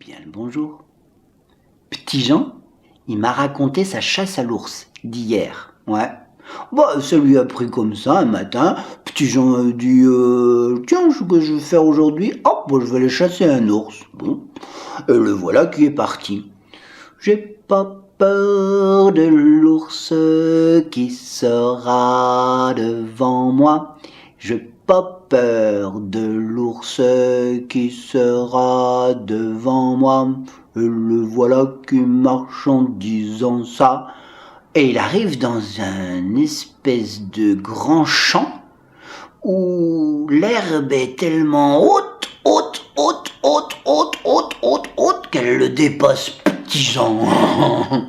Bien le bonjour. Petit Jean, il m'a raconté sa chasse à l'ours d'hier. Ouais. Bah, ça lui a pris comme ça un matin. Petit Jean a dit tiens, ce que je vais faire aujourd'hui, hop, je vais aller chasser un ours. Bon, et le voilà qui est parti. J'ai pas peur de l'ours qui sera devant moi. J'ai pas peur de l'ours qui sera devant moi. Et le voilà qui marche en disant ça. Et il arrive dans un espèce de grand champ où l'herbe est tellement haute qu'elle le dépasse. Petit Jean.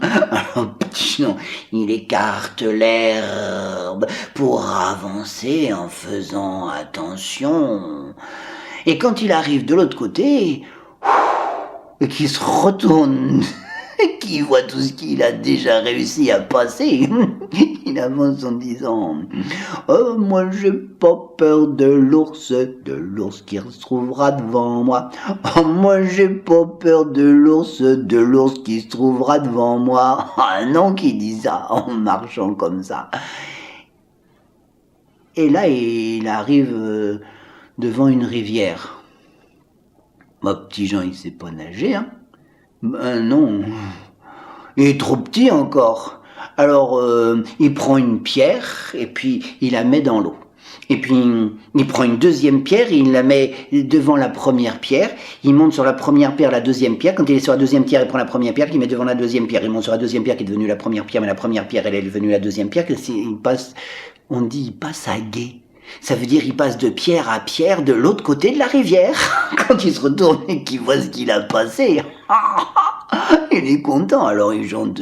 Alors Petit Jean, il écarte l'herbe pour avancer en faisant attention. Et quand il arrive de l'autre côté, et qu'il se retourne, qui voit tout ce qu'il a déjà réussi à passer, il avance en disant oh, moi j'ai pas peur de l'ours qui se trouvera devant moi. Oh, moi j'ai pas peur de l'ours qui se trouvera devant moi. Ah non, qui dit ça en marchant comme ça. Et là, il arrive devant une rivière. Petit Jean, il sait pas nager, hein. Ben non, il est trop petit encore. Alors, il prend une pierre et puis il la met dans l'eau. Et puis, il prend une deuxième pierre et il la met devant la première pierre. Il monte sur la première pierre, la deuxième pierre. Quand il est sur la deuxième pierre, il prend la première pierre, il met devant la deuxième pierre. Il monte sur la deuxième pierre qui est devenue la première pierre, mais la première pierre, elle est devenue la deuxième pierre. Il passe, on dit, il passe à gué. Ça veut dire il passe de pierre à pierre de l'autre côté de la rivière. Quand il se retourne et qu'il voit ce qu'il a passé, il est content. Alors il chante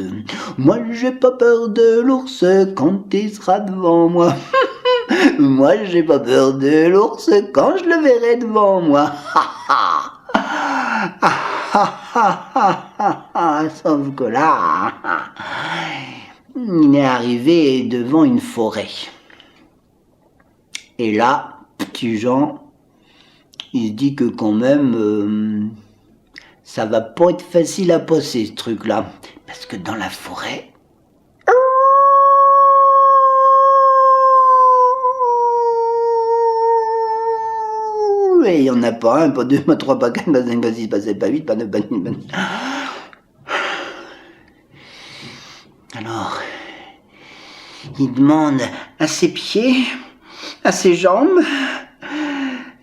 moi j'ai pas peur de l'ours quand il sera devant moi. Moi j'ai pas peur de l'ours quand je le verrai devant moi. Sauf que là, il est arrivé devant une forêt. Et là, Petit Jean, il se dit que quand même, ça va pas être facile à passer ce truc-là. Parce que dans la forêt, et il n'y en a pas un, pas deux, pas trois, pas quatre, pas cinq, pas six, pas sept, pas huit, pas neuf, pas dix, pas neuf. Alors, il demande à ses pieds, à ses jambes,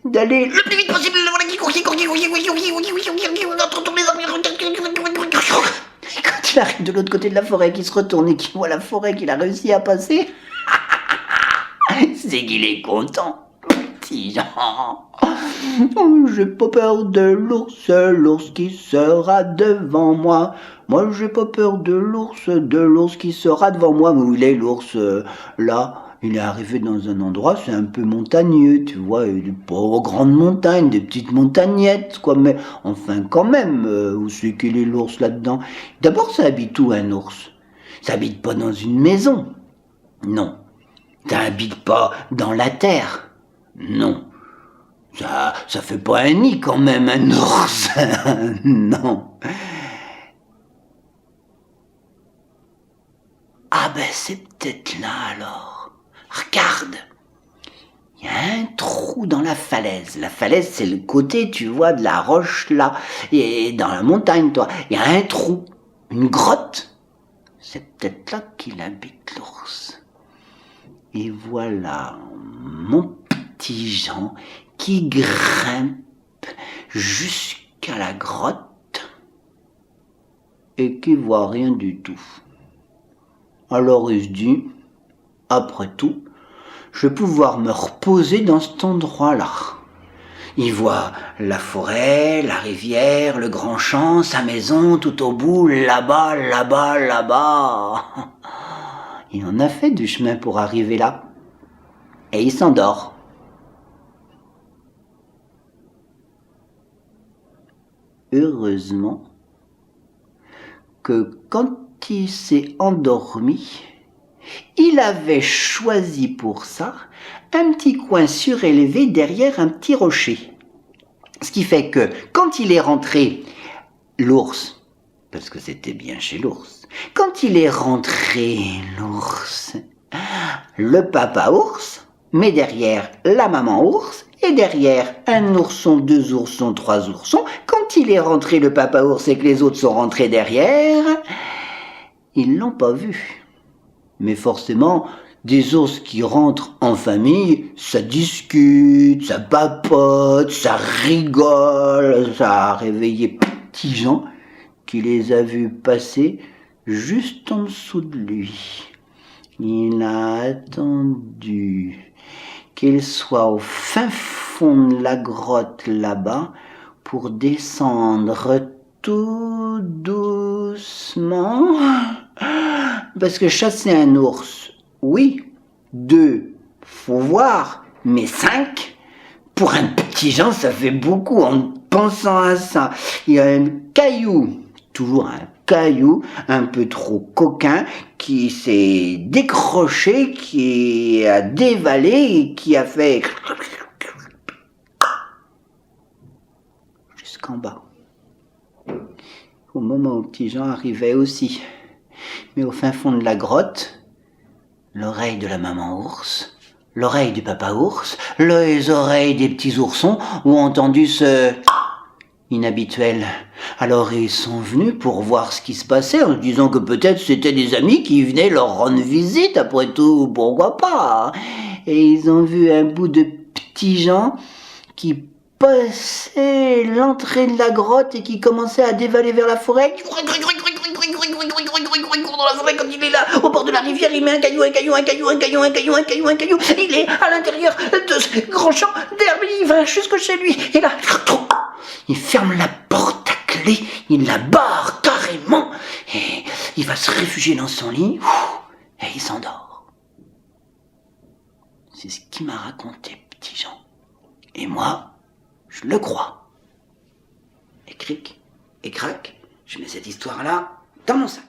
d'aller le plus vite possible. Et quand il arrive de l'autre côté de la forêt, qu'il se retourne et qu'il voit la forêt qu'il a réussi à passer, c'est qu'il est content. Petit Jean. Oh, j'ai pas peur de l'ours qui sera devant moi. Moi, j'ai pas peur de l'ours qui sera devant moi. Mais où il est l'ours là? Il est arrivé dans un endroit, c'est un peu montagneux, tu vois, pas grandes montagnes, des petites montagnettes, quoi, mais enfin quand même, où c'est qu'il est l'ours là-dedans? D'abord, ça habite où un ours? Ça habite pas dans une maison. Non. Ça habite pas dans la terre. Non. Ça fait pas un nid quand même, un ours. Non. Ah ben c'est peut-être là alors. Regarde, il y a un trou dans la falaise. La falaise, c'est le côté, tu vois, de la roche là, et dans la montagne, toi. Il y a un trou, une grotte. C'est peut-être là qu'il habite l'ours. Et voilà mon Petit Jean qui grimpe jusqu'à la grotte et qui voit rien du tout. Alors il se dit, après tout, je vais pouvoir me reposer dans cet endroit-là. Il voit la forêt, la rivière, le grand champ, sa maison, tout au bout, là-bas, là-bas, là-bas. Il en a fait du chemin pour arriver là. Et il s'endort. Heureusement que quand il s'est endormi, il avait choisi pour ça un petit coin surélevé derrière un petit rocher. Ce qui fait que quand il est rentré l'ours, parce que c'était bien chez l'ours. Quand il est rentré, l'ours, le papa ours met derrière la maman ours et derrière un ourson, 2 oursons, 3 oursons. Quand il est rentré, le papa ours, et que les autres sont rentrés derrière, ils l'ont pas vu. Mais forcément, des ours qui rentrent en famille, ça discute, ça papote, ça rigole, ça a réveillé Petit Jean qui les a vus passer juste en dessous de lui. Il a attendu qu'il soit au fin fond de la grotte là-bas pour descendre tout doucement. Parce que chasser un ours, oui, 2, faut voir, mais 5, pour un petit Jean, ça fait beaucoup en pensant à ça. Il y a un caillou, toujours un caillou, un peu trop coquin, qui s'est décroché, qui a dévalé et qui a fait jusqu'en bas. Au moment où Petit Jean arrivait aussi. Mais au fin fond de la grotte, l'oreille de la maman ours, l'oreille du papa ours, les oreilles des petits oursons ont entendu ce inhabituel. Alors ils sont venus pour voir ce qui se passait en se disant que peut-être c'était des amis qui venaient leur rendre visite, après tout, pourquoi pas. Et ils ont vu un bout de Petit Jean qui passait l'entrée de la grotte et qui commençait à dévaler vers la forêt. Dans la forêt, quand il est là, au bord de la rivière, il met un caillou. Il est à l'intérieur de ce grand champ d'herbe, il va jusque chez lui. Et là, il ferme la porte à clé, il la barre carrément, et il va se réfugier dans son lit, et il s'endort. C'est ce qu'il m'a raconté, Petit Jean. Et moi, je le crois. Et cric, et crac, je mets cette histoire-là dans mon sac.